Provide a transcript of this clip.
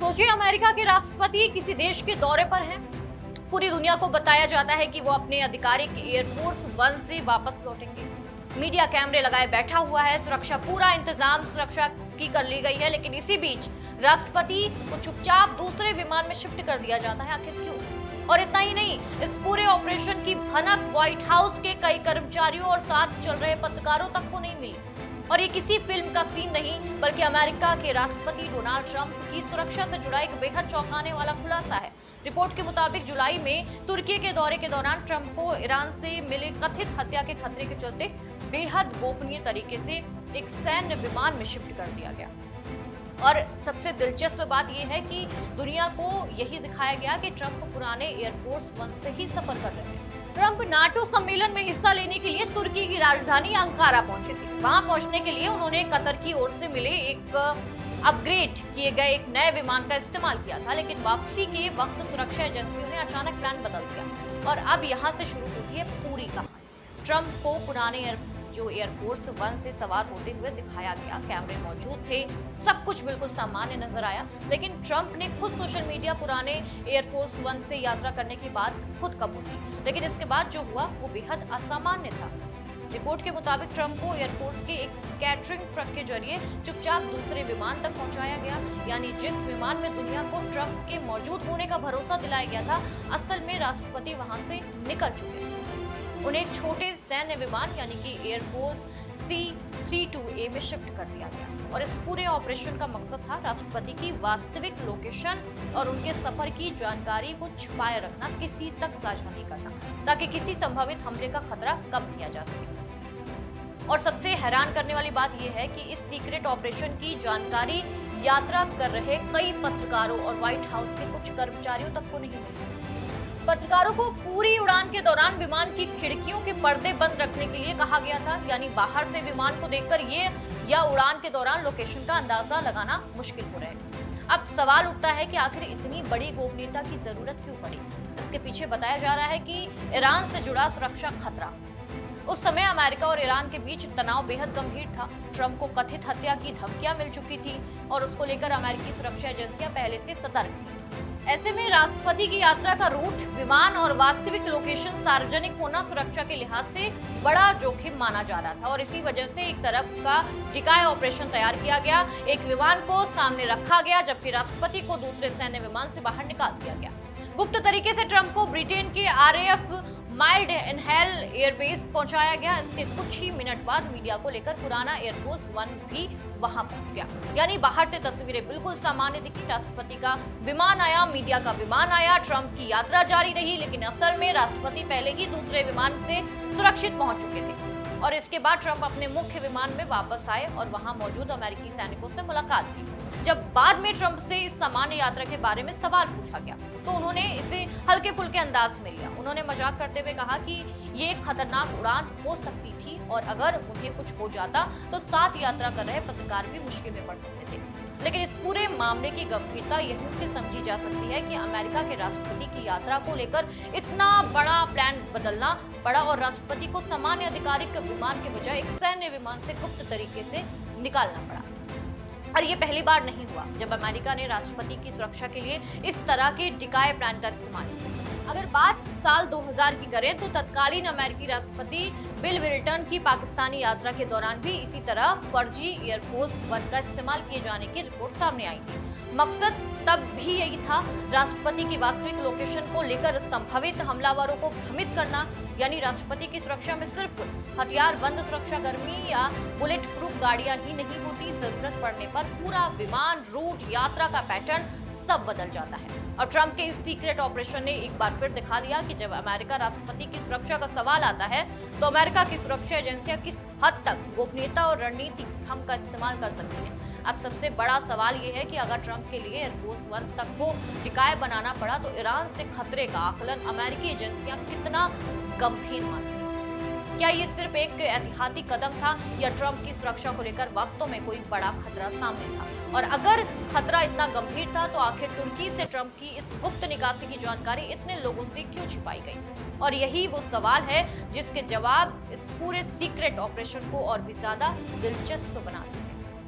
सोचिए, अमेरिका के राष्ट्रपति किसी देश के दौरे पर हैं। पूरी दुनिया को बताया जाता है कि वो अपने आधिकारिक एयरफोर्स वन से वापस लौटेंगे। मीडिया कैमरे लगाए बैठा हुआ है, सुरक्षा पूरा इंतजाम सुरक्षा की कर ली गई है, लेकिन इसी बीच राष्ट्रपति को चुपचाप दूसरे विमान में शिफ्ट कर दिया जाता है। आखिर क्यों? और इतना ही नहीं, इस पूरे ऑपरेशन की भनक व्हाइट हाउस के कई कर्मचारियों और साथ चल रहे पत्रकारों तक को नहीं मिली। और ये किसी फिल्म का सीन नहीं, बल्कि अमेरिका के राष्ट्रपति डोनाल्ड ट्रंप की सुरक्षा से जुड़ा एक बेहद चौंकाने वाला खुलासा है। रिपोर्ट के मुताबिक जुलाई में तुर्की के दौरे के दौरान ट्रंप को ईरान से मिले कथित हत्या के खतरे के चलते बेहद गोपनीय तरीके से एक सैन्य विमान में शिफ्ट कर दिया गया। और सबसे दिलचस्प बात यह है कि दुनिया को यही दिखाया गया कि ट्रंप पुराने एयरफोर्स वन से ही सफर कर रहे थे। ट्रंप नाटो सम्मेलन में हिस्सा लेने के लिए तुर्की की राजधानी अंकारा पहुंचे थे। वहां पहुंचने के लिए उन्होंने कतर की ओर से मिले एक अपग्रेड किए गए एक नए विमान का इस्तेमाल किया था, लेकिन वापसी के वक्त सुरक्षा एजेंसियों ने अचानक प्लान बदल दिया और अब यहां से शुरू होती है पूरी कहानी। ट्रंप को पुराने एयरफोर्स वन से सवार होते हुए दिखाया गया, कैमरे मौजूद थे, सब कुछ बिल्कुल सामान्य नजर आया। लेकिन ट्रंप ने खुद सोशल मीडिया पुराने एयरफोर्स वन से यात्रा करने की बात खुद कबूल की, लेकिन इसके बाद जो हुआ वो बेहद असामान्य था। रिपोर्ट के मुताबिक ट्रंप को एयरफोर्स के एक कैटरिंग ट्रक के जरिए चुपचाप दूसरे विमान तक पहुंचाया गया। यानी जिस विमान में दुनिया को ट्रंप के मौजूद होने का भरोसा दिलाया गया था, असल में राष्ट्रपति वहां से निकल चुके थे। उन्हें एक छोटे सैन्य विमान यानी कि एयरफोर्स C-32A में शिफ्ट कर दिया गया और इस पूरे ऑपरेशन का मकसद था राष्ट्रपति की वास्तविक लोकेशन और उनके सफर की जानकारी को छुपाए रखना, किसी तक साझा नहीं करना, ताकि किसी संभावित हमले का खतरा कम किया जा सके। और सबसे हैरान करने वाली बात यह है कि इस सीक्रेट ऑपरेशन की जानकारी यात्रा कर रहे कई पत्रकारों और व्हाइट हाउस के कुछ कर्मचारियों तक को नहीं मिली। पत्रकारों को पूरी उड़ान के दौरान विमान की खिड़कियों के पर्दे बंद रखने के लिए कहा गया था, यानी बाहर से विमान को देखकर ये या उड़ान के दौरान लोकेशन का अंदाजा लगाना मुश्किल हो रहा है। अब सवाल उठता है कि आखिर इतनी बड़ी गोपनीयता की जरूरत क्यों पड़ी? इसके पीछे बताया जा रहा है कि ईरान से जुड़ा सुरक्षा खतरा। उस समय अमेरिका और ईरान के बीच तनाव बेहद गंभीर था। ट्रंप को कथित हत्या की धमकियां मिल चुकी थी और उसको लेकर अमेरिकी सुरक्षा एजेंसियां पहले से सतर्क थी। ऐसे में राष्ट्रपति की यात्रा का रूट, विमान और वास्तविक लोकेशन सार्वजनिक होना सुरक्षा के लिहाज से बड़ा जोखिम माना जा रहा था और इसी वजह से एक तरफ का डिकाय ऑपरेशन तैयार किया गया, एक विमान को सामने रखा गया जबकि राष्ट्रपति को दूसरे सैन्य विमान से बाहर निकाल दिया गया। गुप्त तरीके से ट्रंप को ब्रिटेन के RAF माइल्ड एनहेल एयरबेस पहुंचाया गया। इसके कुछ ही मिनट बाद मीडिया को लेकर पुराना एयरफोर्स वन भी वहां पहुंच गया। यानी बाहर से तस्वीरें बिल्कुल सामान्य दिखी, राष्ट्रपति का विमान आया, मीडिया का विमान आया, ट्रंप की यात्रा जारी रही, लेकिन असल में राष्ट्रपति पहले ही दूसरे विमान से सुरक्षित पहुंच चुके थे। और इसके बाद ट्रंप अपने मुख्य विमान में वापस आए और वहां मौजूद अमेरिकी सैनिकों से मुलाकात की। जब बाद में ट्रंप से इस सामान्य यात्रा के बारे में सवाल पूछा गया तो उन्होंने इसे हल्के फुल्के अंदाज में लिया। उन्होंने मजाक करते हुए कहा कि ये एक खतरनाक उड़ान हो सकती थी और अगर उन्हें कुछ हो जाता तो साथ यात्रा कर रहे पत्रकार भी मुश्किल में पड़ सकते थे। लेकिन इस पूरे मामले की गंभीरता यहीं से समझी जा सकती है कि अमेरिका के राष्ट्रपति की यात्रा को लेकर इतना बड़ा प्लान बदलना पड़ा और राष्ट्रपति को सामान्य आधिकारिक विमान के बजाय एक सैन्य विमान से गुप्त तरीके से निकालना पड़ा। और ये पहली बार नहीं हुआ जब अमेरिका ने राष्ट्रपति की सुरक्षा के लिए इस तरह के डिकाय प्लान का इस्तेमाल किया। अगर बात साल 2000 की करें तो तत्कालीन अमेरिकी राष्ट्रपति बिल विल्टन की पाकिस्तानी यात्रा के दौरान भी इसी तरह फर्जी एयरफोर्स वन का इस्तेमाल किए जाने की रिपोर्ट सामने आई थी। मकसद तब भी यही था, राष्ट्रपति की वास्तविक लोकेशन को लेकर संभावित हमलावरों को भ्रमित करना। यानी राष्ट्रपति की सुरक्षा में सिर्फ हथियार बंद सुरक्षा कर्मी या बुलेट प्रूफ गाड़ियां ही नहीं होती, जरूरत पड़ने पर पूरा विमान, रूट, यात्रा का पैटर्न सब बदल जाता है। और ट्रंप के इस सीक्रेट ऑपरेशन ने एक बार फिर दिखा दिया कि जब अमेरिका राष्ट्रपति की सुरक्षा का सवाल आता है तो अमेरिका की सुरक्षा एजेंसियां किस हद तक गोपनीयता और रणनीतिक भ्रम का इस्तेमाल कर सकती हैं। अब सबसे बड़ा सवाल ये है कि अगर ट्रंप के लिए एयरफोर्स वन तक को टिकाए बनाना पड़ा तो ईरान से खतरे का आकलन अमेरिकी एजेंसियां कितना गंभीर मानती हैं। क्या ये सिर्फ एक एहतियाती कदम था या ट्रंप की सुरक्षा को लेकर वास्तव में कोई बड़ा खतरा सामने था? और अगर खतरा इतना गंभीर था तो आखिर तुर्की से ट्रंप की इस गुप्त निकासी की जानकारी इतने लोगों से क्यों छिपाई गई? और यही वो सवाल है जिसके जवाब इस पूरे सीक्रेट ऑपरेशन को और भी ज्यादा दिलचस्प बना